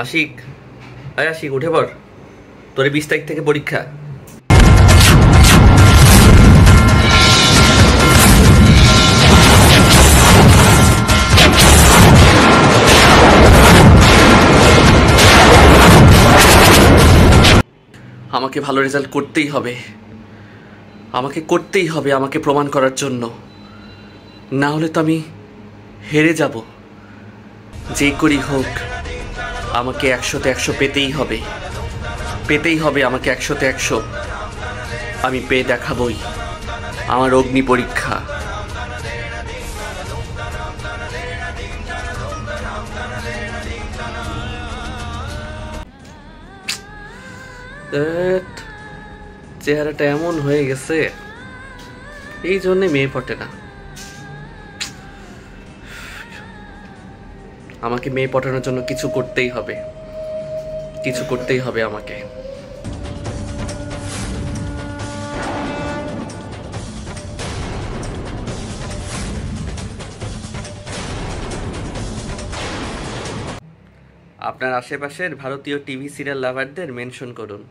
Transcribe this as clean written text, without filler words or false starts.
আশিক, আয় আশিক, উঠে পড়, তোর 20 তারিখ থেকে পরীক্ষা। আমাকে ভালো রেজাল্ট করতেই হবে, আমাকে করতেই হবে, আমাকে প্রমাণ করার জন্য। না হলে তো আমি হেরে যাব। যে করি হোক আমাকে 100-তে 100 পেতেই হবে, পেতেই হবে আমাকে 100-তে 100। আমি পেয়ে দেখাবই আমার অগ্নি পরীক্ষা। চেহারাটা এমন হয়ে গেছে, এই জন্যে মেয়ে পটে না। আমাকে মেয়ে পটানোর জন্য কিছু করতেই হবে, কিছু করতেই হবে আমাকে। আপনার আশেপাশের ভারতীয় টিভি সিরিয়াল লাভারদের মেনশন করুন।